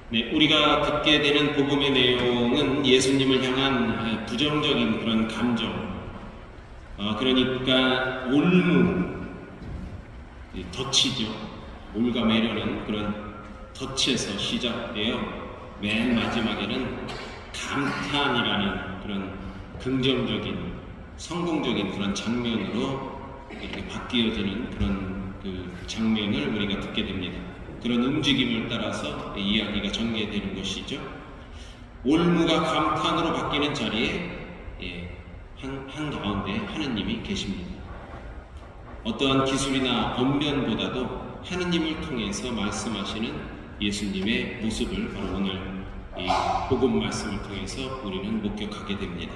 네, 우리가 듣게 되는 복음의 내용은 예수님을 향한 부정적인 그런 감정, 그러니까 올무, 덫이죠. 올가매려는 그런 덫에서 시작되어 맨 마지막에는 감탄이라는 그런 긍정적인, 성공적인 그런 장면으로 이렇게 바뀌어지는 그런 그 장면을 우리가 듣게 됩니다. 그런 움직임을 따라서 이야기가 전개되는 것이죠. 올무가 감탄으로 바뀌는 자리에 한가운데 하느님이 계십니다. 어떠한 기술이나 언변보다도 하느님을 통해서 말씀하시는 예수님의 모습을 바로 오늘 이 복음 말씀을 통해서 우리는 목격하게 됩니다.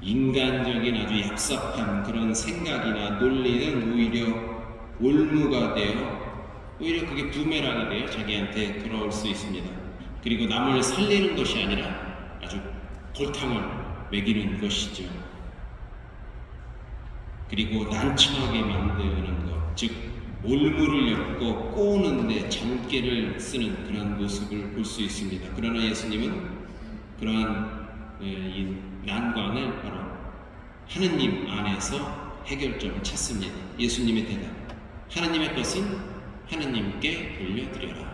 인간적인 아주 얍삽한 그런 생각이나 논리는 오히려 올무가 되어 오히려 그게 부메랑이 되어 자기한테 돌아올 수 있습니다. 그리고 남을 살리는 것이 아니라 아주 골탕을 먹이는 것이죠. 그리고 난처하게 만드는 것, 즉 올무를 엮고 꼬는데 잔꾀를 쓰는 그런 모습을 볼 수 있습니다. 그러나 예수님은 그러한 이 난관을 바로 하느님 안에서 해결점을 찾습니다. 예수님의 대답, 하느님의 것은 하느님께 돌려드려라.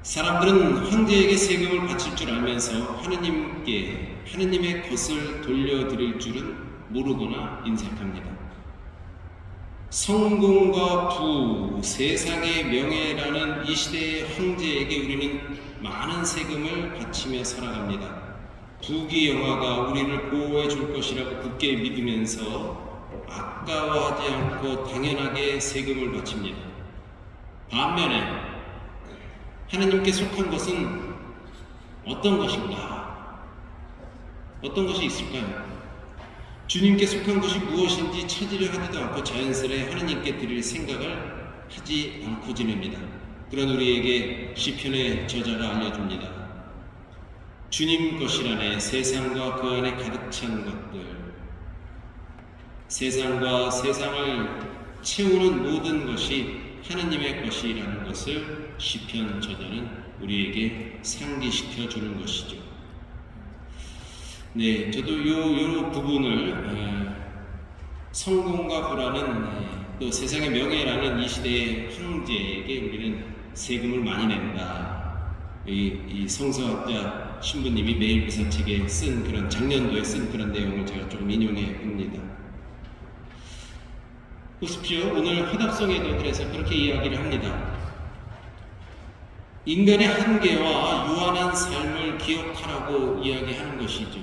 사람들은 황제에게 세금을 바칠 줄 알면서 하느님께 하느님의 것을 돌려드릴 줄은 모르거나 인색합니다. 성공과 부, 세상의 명예라는 이 시대의 황제에게 우리는 많은 세금을 바치며 살아갑니다. 부귀영화가 우리를 보호해 줄 것이라고 굳게 믿으면서 아까워하지 않고 당연하게 세금을 바칩니다. 반면에 하느님께 속한 것은 어떤 것인가? 어떤 것이 있을까요? 주님께 속한 것이 무엇인지 찾으려 하지도 않고 자연스레 하느님께 드릴 생각을 하지 않고 지냅니다. 그런 우리에게 시편의 저자가 알려줍니다. 주님 것이라네 세상과 그 안에 가득 찬 것들, 세상과 세상을 채우는 모든 것이 하느님의 것이라는 것을 시편 저자는 우리에게 상기시켜 주는 것이죠. 네, 저도 요 부분을 성공과 부라는 또 세상의 명예라는 이 시대의 황제에게 우리는 세금을 많이 낸다. 이 성서학자 신부님이 매일기사책에 쓴 그런 작년도에 쓴 그런 내용을 제가 조금 인용해 봅니다. 보십시오. 오늘 화답성에도 그래서 그렇게 이야기를 합니다. 인간의 한계와 유한한 삶을 기억하라고 이야기하는 것이죠.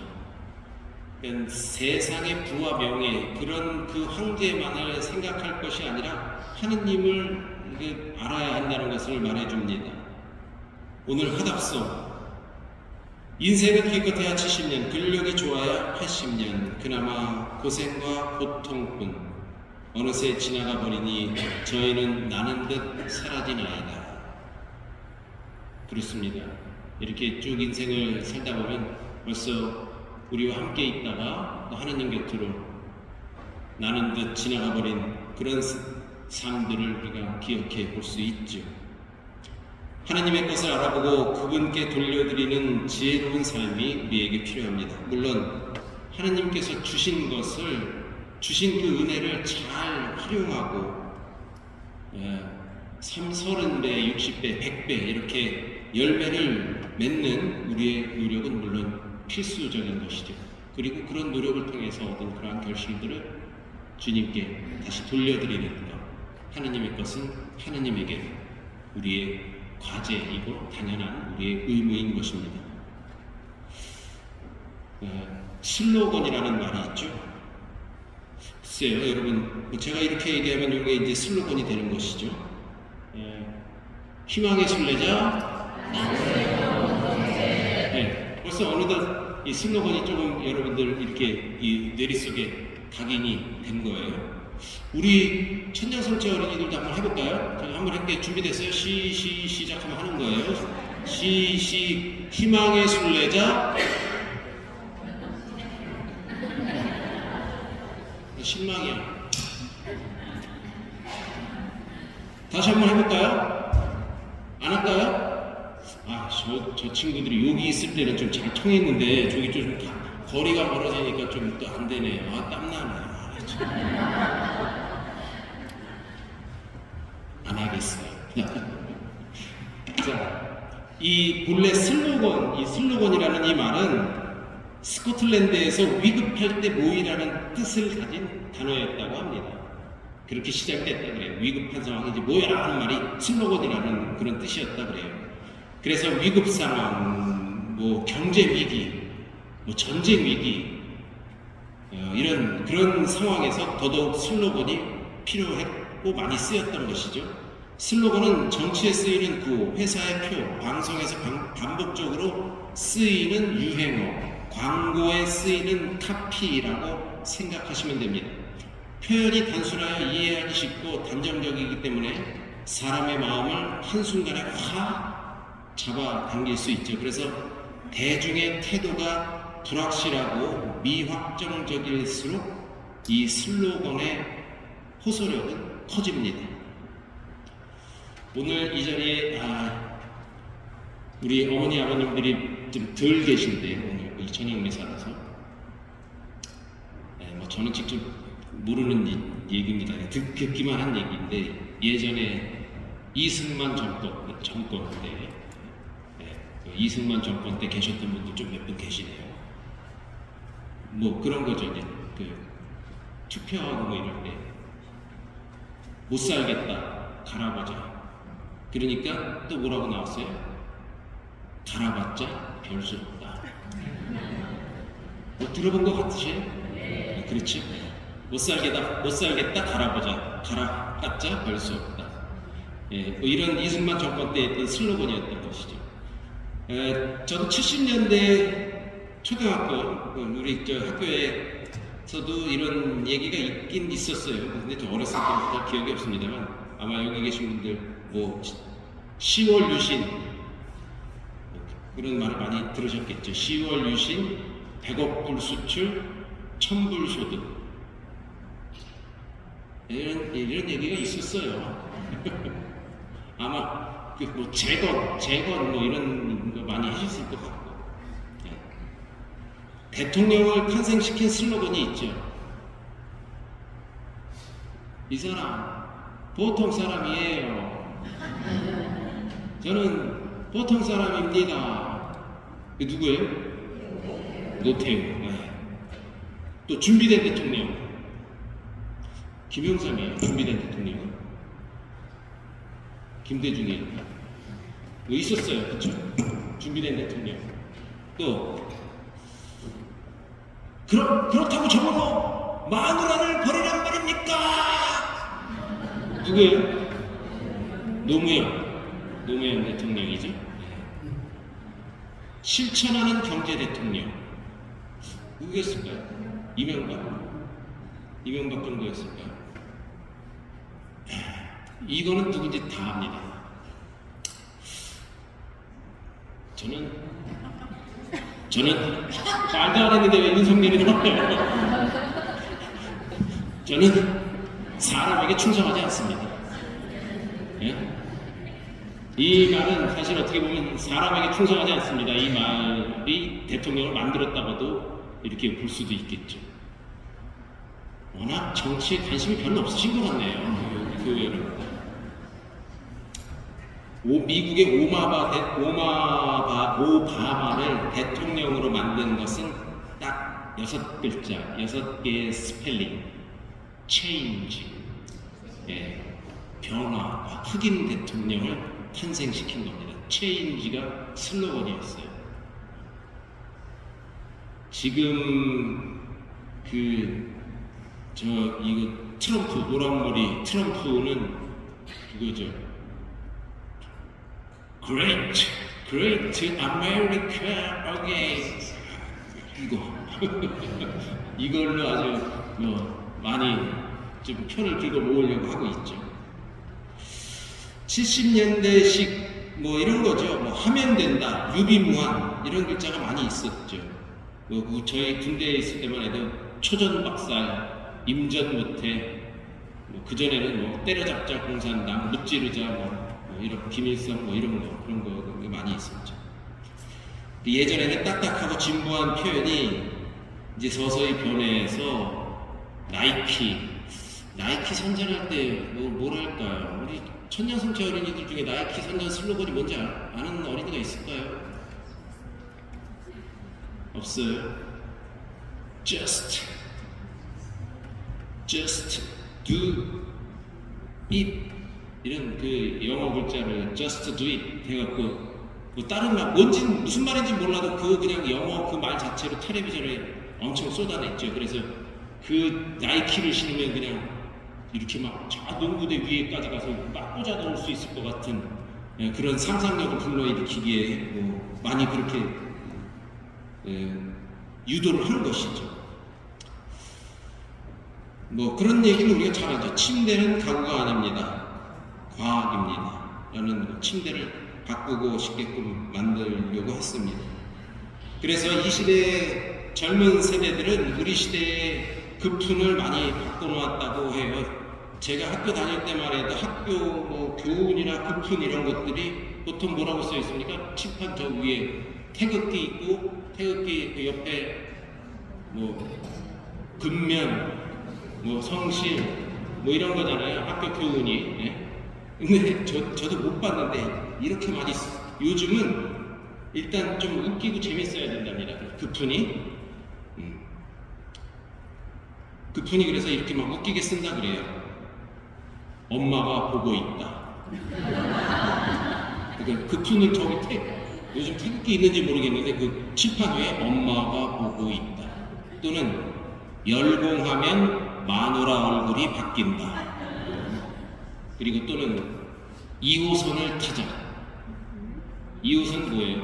세상의 부와 명예, 그런 그 황제만을 생각할 것이 아니라 하느님을 알아야 한다는 것을 말해줍니다. 오늘 화답성, 인생은 기껏해야 70년, 근력이 좋아야 80년, 그나마 고생과 고통뿐, 어느새 지나가 버리니 저희는 나는 듯 사라지나이다. 그렇습니다. 이렇게 쭉 인생을 살다 보면 벌써 우리와 함께 있다가 또 하느님 곁으로 나는 듯 지나가 버린 그런 삶들을 우리가 기억해 볼 수 있죠. 하느님의 것을 알아보고 그분께 돌려드리는 지혜로운 삶이 우리에게 필요합니다. 물론 하느님께서 주신 것을, 주신 그 은혜를 잘 활용하고 30배, 60배, 100배 이렇게 열매를 맺는 우리의 노력은 물론 필수적인 것이죠. 그리고 그런 노력을 통해서 얻은 그러한 결실들을 주님께 다시 돌려드리는 것, 하느님의 것은 하느님에게 우리의 과제이고 당연한 우리의 의무인 것입니다. 슬로건이라는 말이 있죠. 글쎄요, 여러분, 제가 이렇게 얘기하면 이게 이제 슬로건이 되는 것이죠. 희망의 순례자. 네, 벌써 어느덧 이 슬로건이 조금 여러분들 이렇게 이 뇌리 속에 각인이 된 거예요. 우리 천년성체 어린이들도 한번 해볼까요? 제가 한번 할게. 준비됐어요? 시작하면 하는 거예요. 희망의 순례자. 실망이야. 다시 한번 해볼까요? 안 할까요? 저 친구들이 여기 있을 때는 좀 잘 통했는데 저기 좀 거리가 멀어지니까 좀 또 안 되네요. 땀나네. 안 하겠어요. 자, 이 본래 슬로건이라는 이 말은 스코틀랜드에서 위급할 때 모이라는 뜻을 가진 단어였다고 합니다. 그렇게 시작됐다 그래요. 위급한 상황이 이제 모여라 하는 말이 슬로건이라는 그런 뜻이었다 그래요. 그래서 위급 상황, 뭐 경제 위기, 뭐 전쟁 위기, 이런 그런 상황에서 더더욱 슬로건이 필요했고 많이 쓰였던 것이죠. 슬로건은 정치에 쓰이는 구호, 회사의 표, 방송에서 반복적으로 쓰이는 유행어, 광고에 쓰이는 카피라고 생각하시면 됩니다. 표현이 단순하여 이해하기 쉽고 단정적이기 때문에 사람의 마음을 한순간에 확 잡아당길 수 있죠. 그래서 대중의 태도가 불확실하고 미확정적일수록 이 슬로건의 호소력은 커집니다. 오늘 이 자리에 우리 어머니 아버님들이 좀 덜 계신데요. 오늘 이 저녁 미사라서 뭐 저는 직접 모르는 얘기입니다. 듣기만 한 얘기인데 예전에 이승만 정권 때 이승만 정권 때 계셨던 분들 좀 몇 분 계시네요. 뭐 그런 거죠. 이제 투표하고 뭐 이럴 때 못 살겠다 갈아보자. 그러니까 또 뭐라고 나왔어요? 갈아봤자 별수 없다. 뭐 들어본 것 같으세요? 네, 그렇죠? 못 살겠다 갈아보자. 갈아봤자 별수 없다. 예, 뭐 이런 이승만 정권 때 했던 슬로건이었던 것이죠. 저도 70년대 초등학교 우리 저 학교에서도 이런 얘기가 있긴 있었어요. 근데 저 어렸을 때부터 기억이 없습니다만 아마 여기 계신 분들 뭐 10월 유신 그런 말을 많이 들으셨겠죠. 10월 유신, 100억 불 수출, 1000불 소득 이런 얘기가 있었어요. 아마 뭐 재건 뭐 이런 거 많이 하셨을 것 같고 대통령을 탄생시킨 슬로건이 있죠. 이 사람 보통 사람이에요. 저는 보통 사람입니다. 이게 누구예요? 노태우. 또 준비된 대통령 김영삼이에요. 준비된 대통령은 김대중이에요. 뭐 있었어요. 그쵸? 준비된 대통령. 또 그렇다고 저보고 마누라를 버리란 말입니까? 누구예요? 노무현 대통령이죠. 실천하는 경제 대통령 누구였을까요? 이명박 정도였을까요? 이거는 누군지 다 압니다. 저는 말도 안 했는데 왜 윤석열이 나와요? 저는 사람에게 충성하지 않습니다. 예? 이 말은 사실 어떻게 보면 사람에게 충성하지 않습니다. 이 말이 대통령을 만들었다고도 이렇게 볼 수도 있겠죠. 워낙 정치에 관심이 별로 없으신 것 같네요. 미국의 오바마를 대통령으로 만든 것은 딱 6글자, 6개의 스펠링, change, 변화, 흑인 대통령을 탄생시킨 겁니다. change가 슬로건이었어요. 지금 이거 트럼프, 노란머리 트럼프는 그거죠. Great America again. 이걸로 아주 많이 좀 표를 들고 모으려고 하고 있죠. 70년대식 뭐 이런 거죠. 뭐 하면 된다, 유비무한 이런 글자가 많이 있었죠. 저희 군대에 있을 때만 해도 초전박살, 임전무태, 그 전에는 뭐 때려잡자 공산당, 무찌르자 뭐 이런 김일성 뭐 이런 거 그런 거 많이 있었죠. 예전에는 딱딱하고 진부한 표현이 이제 서서히 변해서 나이키 선전할 때 뭐랄까요? 우리 천년성체 어린이들 중에 나이키 선전 슬로건이 뭔지 아는 어린이가 있을까요? 없어요. Just do it 이런 그 영어 글자를 just do it 해갖고 뭐 다른 말 무슨 말인지 몰라도 그냥 영어 그 말 자체로 텔레비전에 엄청 쏟아냈죠. 그래서 그 나이키를 신으면 그냥 이렇게 막 저 농구대 위에까지 가서 막 꽂아 넣을 수 있을 것 같은 그런 상상력을 불러일으키기에 뭐 많이 그렇게 유도를 하는 것이죠. 뭐 그런 얘기는 우리가 잘 알죠. 침대는 가구가 아닙니다. 과학입니다. 라는 침대를 바꾸고 싶게끔 만들려고 했습니다. 그래서 이 시대의 젊은 세대들은 우리 시대의 급훈을 많이 바꿔놓았다고 해요. 제가 학교 다닐 때만 해도 학교 뭐 교훈이나 급훈 이런 것들이 보통 뭐라고 써 있습니까? 칠판 저 위에 태극기 있고 태극기 그 옆에 뭐 근면 뭐 성실 뭐 이런 거잖아요. 학교 교훈이. 예? 근데 저도 못 봤는데 이렇게 많이 요즘은 일단 좀 웃기고 재밌어야 된답니다. 급훈이 급훈이 그래서 이렇게 막 웃기게 쓴다 그래요. 엄마가 보고 있다. 그러니까 급훈을 저기 요즘 태극기 있는지 모르겠는데 그 칠판 위에 엄마가 보고 있다. 또는 열공하면 마누라 얼굴이 바뀐다. 그리고 또는 2호선을 타자. 2호선 뭐예요?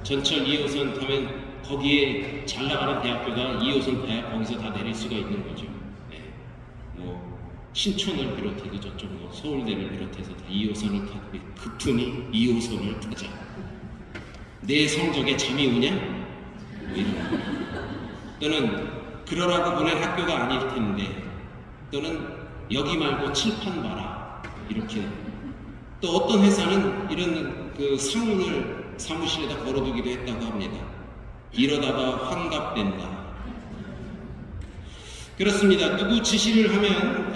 전철 2호선 타면 거기에 잘 나가는 대학교가 2호선 타야 거기서 다 내릴 수가 있는 거죠. 네. 뭐 신촌을 비롯해서 저쪽 뭐 서울대를 비롯해서 다 2호선을 타고 급훈이 2호선을 타자. 내 성적에 잠이 오냐? 뭐 이런 거. 또는 그러라고 보낸 학교가 아닐 텐데, 또는 여기 말고 칠판 봐라. 이렇게. 또 어떤 회사는 이런 그 상문을 사무실에다 걸어두기도 했다고 합니다. 이러다가 환갑된다. 그렇습니다. 누가 지시를 하면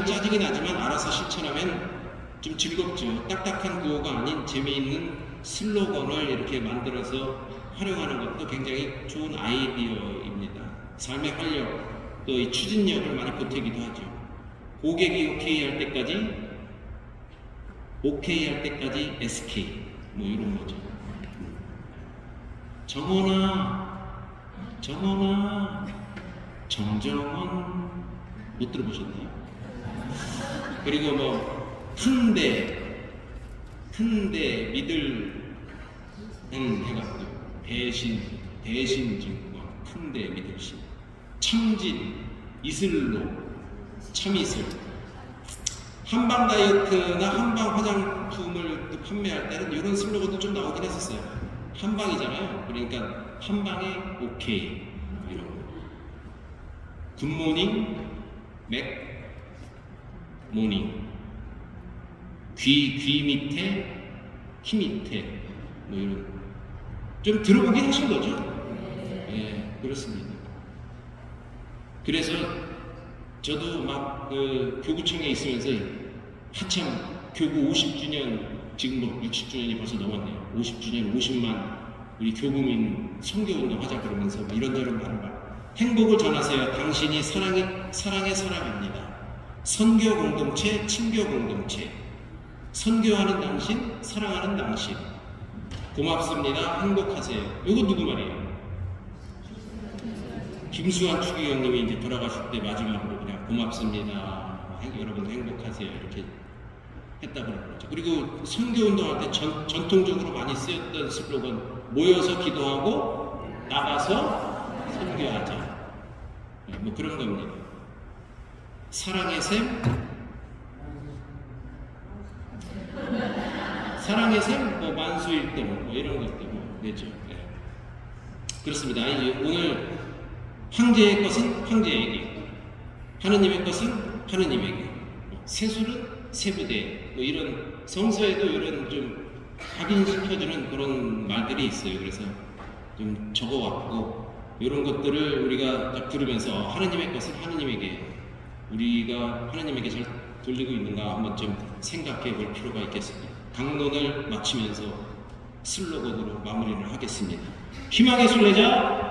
짜증이 나지만 알아서 실천하면 좀 즐겁죠. 딱딱한 구호가 아닌 재미있는 슬로건을 이렇게 만들어서 활용하는 것도 굉장히 좋은 아이디어입니다. 삶의 활력, 또 이 추진력을 많이 보태기도 하죠. 고객이 오케이 할 때까지 SK 뭐 이런 거죠. 정정원 못 들어보셨나요? 그리고 뭐 큰데 믿을 해갖고 대신증권 큰데 믿을신 참진 이슬로 참이슬 한방 다이어트나 한방 화장품을 판매할 때는 이런 슬로건도 좀 나오긴 했었어요. 한방이잖아요. 그러니까 한방에 오케이 이런 거. 굿모닝 맥모닝 귀 밑에 키 밑에 뭐 이런 좀 들어보긴 하신 거죠? 예, 그렇습니다. 그래서 저도 막 그 교구청에 있으면서 한참 교구 50주년 지금 뭐 60주년이 벌써 넘었네요. 50주년 50만 우리 교구민 선교운동 하자 그러면서 이런저런 말을 막 행복을 전하세요. 당신이 사랑의 사람입니다. 선교 공동체, 친교 공동체. 선교하는 당신, 사랑하는 당신. 고맙습니다. 행복하세요. 이거 누구 말이에요? 김수환 추기경님이 이제 돌아가실 때 마지막으로 그냥 고맙습니다. 여러분도 행복하세요. 이렇게 했다고 그러죠. 그리고 선교운동할 때 전통적으로 많이 쓰였던 슬로건 모여서 기도하고 나가서 선교하자. 뭐 그런 겁니다. 사랑의 샘, 뭐 만수일동 뭐 이런 것들 뭐 되죠. 네. 그렇습니다. 오늘 황제의 것은 황제에게, 하느님의 것은 하느님에게, 세술은 세부대, 뭐 이런 성서에도 이런 좀 각인시켜주는 그런 말들이 있어요. 그래서 좀 적어왔고, 이런 것들을 우리가 딱 들으면서 하느님의 것을 하느님에게, 우리가 하느님에게 잘 돌리고 있는가 한번 좀 생각해 볼 필요가 있겠습니다. 강론을 마치면서 슬로건으로 마무리를 하겠습니다. 희망의 순례자,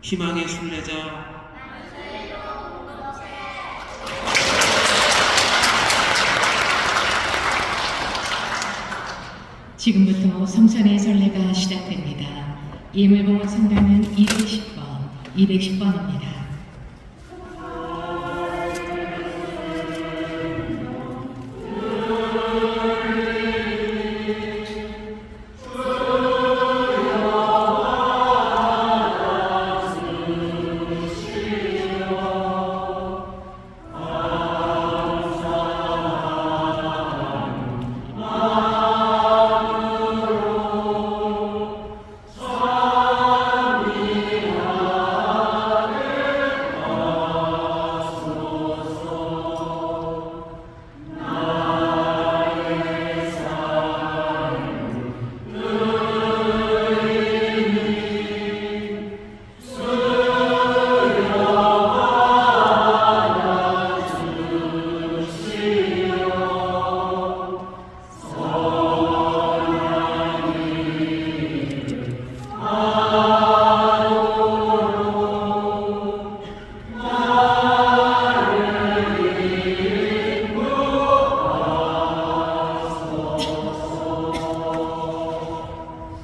희망의 순례자. 지금부터 성찬의 설례가 시작됩니다. 예물봉헌 성당은 210번입니다.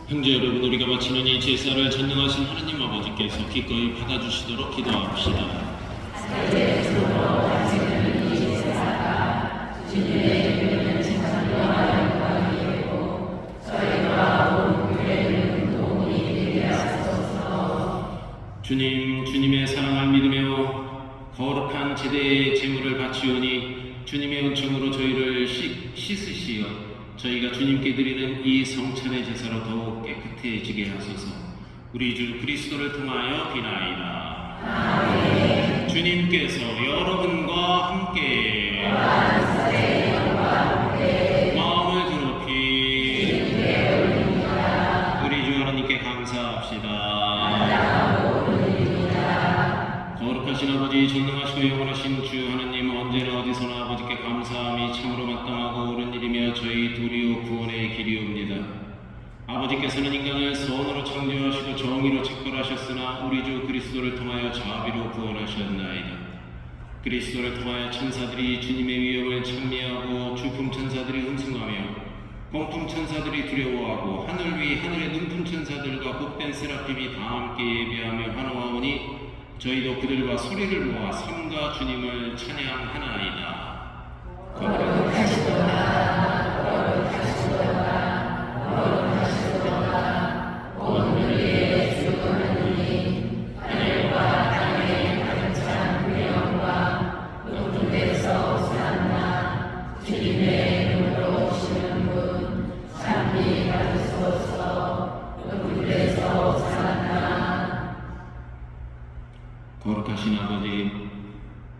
형제 여러분, 우리가 바치는 이 제사를 전능하신 하느님 아버지께서 기꺼이 받아주시도록 기도합시다. 주님, 주님의 사랑을 믿으며 거룩한 제대의 제물을 바치오니 주님의 은총으로 저희를 씻으시어 저희가 주님께 드리는 이 성찬의 제사로 더욱 깨끗해지게 하소서. 우리 주 그리스도를 통하여 비나이다. 아멘. 주님께서 여러분과 함께 마음을 드높이 우리 주 하나님께 감사합시다. 거룩하신 아버지, 전능하시고 영원하신 주 하나님, 언제나 어디서나 아버지께 감사함이 참으로 마땅하고 옳은 일이며 저희 도리오 구원의 길이옵니다. 아버지께서는 인간을 선으로 창조하시고 정의로 책벌하셨으나 우리 주 그리스도를 통하여 자비로 구원하셨나이다. 그리스도를 통하여 천사들이 주님의 위엄을 찬미하고 주품 천사들이 음승하며 공품 천사들이 두려워하고 하늘 위 하늘의 능품 천사들과 복된 세라핌이 다 함께 예배하며 환호하오니 저희도 그들과 소리를 모아 삼가 주님을 찬양하나이다. 거룩하신 아버지,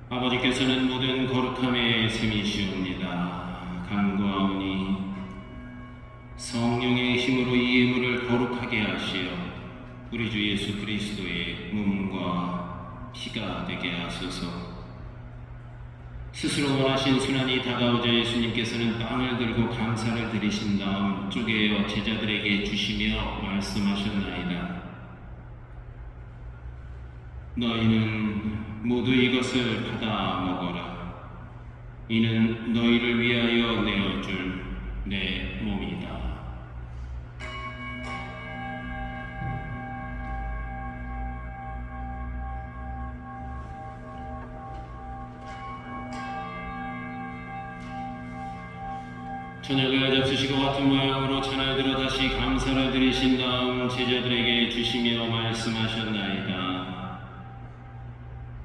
아버지께서는 모든 거룩함의 셈이시옵니다. 간구하오니 성령의 힘으로 이 예물을 거룩하게 하시어 우리 주 예수 그리스도의 몸과 피가 되게 하소서. 스스로 원하신 순환이 다가오자 예수님께서는 빵을 들고 감사를 드리신 다음 쪼개어 제자들에게 주시며 말씀하셨나이다. 너희는 모두 이것을 받아 먹어라. 이는 너희를 위하여 내어줄 내 몸이다. 저녁을 잡수시고 같은 모양으로 잔을 들어 다시 감사를 드리신 다음 제자들에게 주시며 말씀하셨나이다.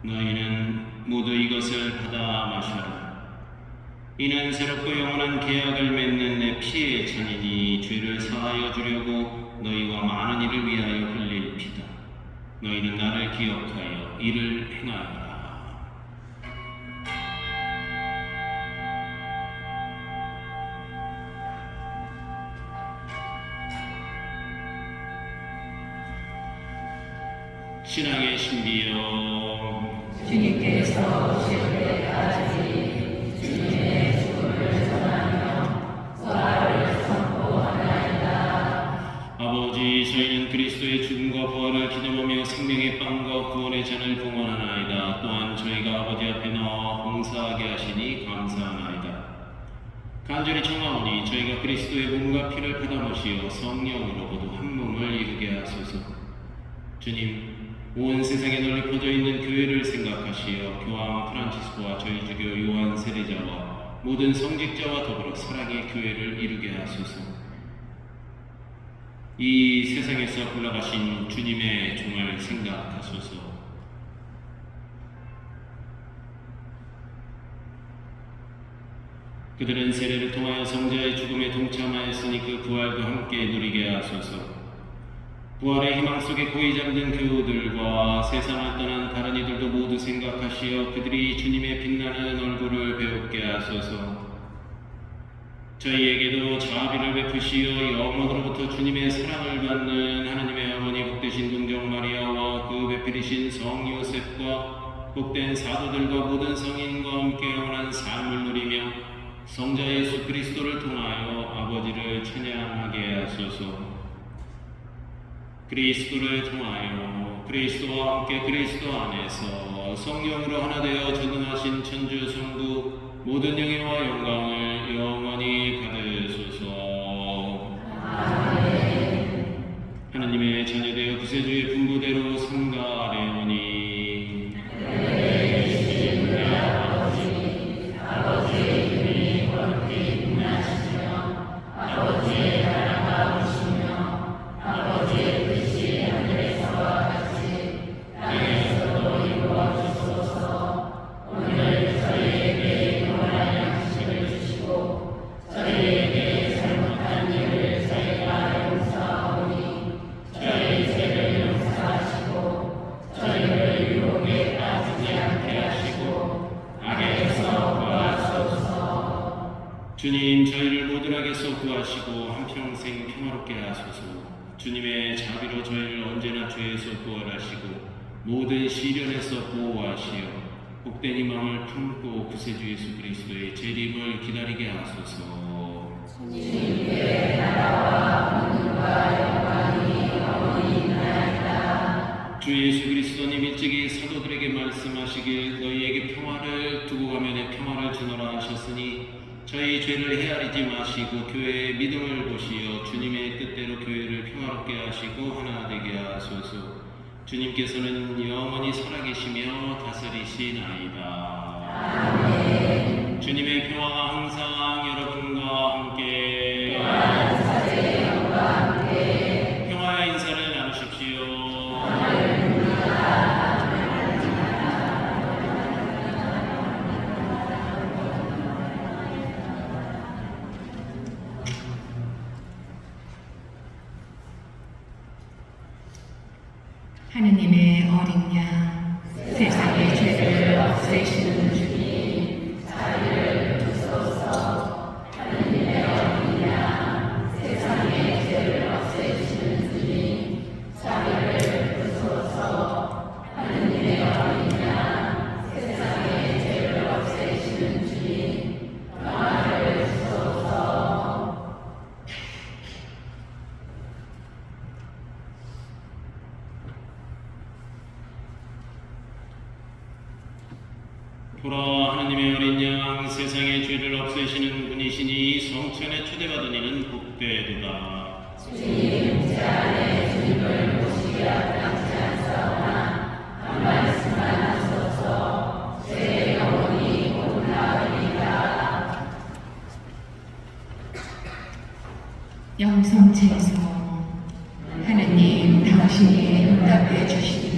너희는 모두 이것을 받아 마셔라. 이는 새롭고 영원한 계약을 맺는 내 피의 잔이니 죄를 사하여 주려고 너희와 많은 이를 위하여 흘릴 피다. 너희는 나를 기억하여 이를 행하여라. 신앙의 신비여, 주님께서 오실 때까지 주님의 죽음을 전하며 부활을 선포하나이다. 아버지, 저희는 그리스도의 죽음과 부활을 기념하며 생명의 빵과 구원의 잔을 봉헌하나이다. 또한 저희가 아버지 앞에 나와 봉사하게 하시니 감사하나이다. 간절히 청하오니 저희가 그리스도의 몸과 피를 받아모시어 성령으로 모두 한 몸을 이루게 하소서. 주님, 온 세상에 널리 퍼져 있는 교회를 생각하시어 교황 프란치스코와 저희 주교 요한 세례자와 모든 성직자와 더불어 사랑의 교회를 이루게 하소서. 이 세상에서 굴러가신 주님의 종을 생각하소서. 그들은 세례를 통하여 성자의 죽음에 동참하였으니 그 부활도 함께 누리게 하소서. 부활의 희망 속에 고이 잠든 교우들과 세상을 떠난 다른 이들도 모두 생각하시어 그들이 주님의 빛나는 얼굴을 배웁게 하소서. 저희에게도 자비를 베푸시어 영원으로부터 주님의 사랑을 받는 하나님의 어머니 복되신 동정 마리아와 그 배필이신 성 요셉과 복된 사도들과 모든 성인과 함께 영원한 삶을 누리며 성자 예수 그리스도를 통하여 아버지를 찬양하게 하소서. 그리스도를 통하여 그리스도와 함께 그리스도 안에서 성령으로 하나 되어 전능하신 천주 성부 모든 영예와 영광을 영원히 받으소서. 아멘. 하나님의 자녀되어 구세주의 분부대로 성가하려니 주님, 저희를 모든 악에서 구하시고 한평생 평화롭게 하소서. 주님의 자비로 저희를 언제나 죄에서 구원하시고 모든 시련에서 보호하시어 복된 희망을 품고 구세주 예수 그리스도의 재림을 기다리게 하소서. 주님께 나라와 권능과 영광이 영원히나이다. 주 예수 그리스도님 일찍이 사도들에게 말씀하시길 너희에게 평화를 두고 가면 내 평화를 주노라 하셨으니 저희 죄를 헤아리지 마시고 교회의 믿음을 보시어 주님의 뜻대로 교회를 평화롭게 하시고 하나 되게 하소서. 주님께서는 영원히 살아계시며 다스리시나이다. 아멘. 주님의 평화가 항상 여러분과 함께 평화의 인사를 나누십시오. 하느님의 어린 양, 세상의 죄를 없애시는 주님, 자비를 베푸소서. 하느님의 어린 양, 세상의 죄를 없애시는 주님, 자비를 베푸소서. 하느님의 어린 양, 세상의 죄를 없애시는 주님, 평화를 주소서. 보라, 하나님의 어린 양, 세상의 죄를 없애시는 분이시니 성천에 초대받은 이는 복되도다. 주님, 제 안에 주님을 모시기 합당치 않사오나 한 말씀만 하소서. 제 영혼이 올라오리이다. 영성제소, 하느님 당신이 응답해 주시니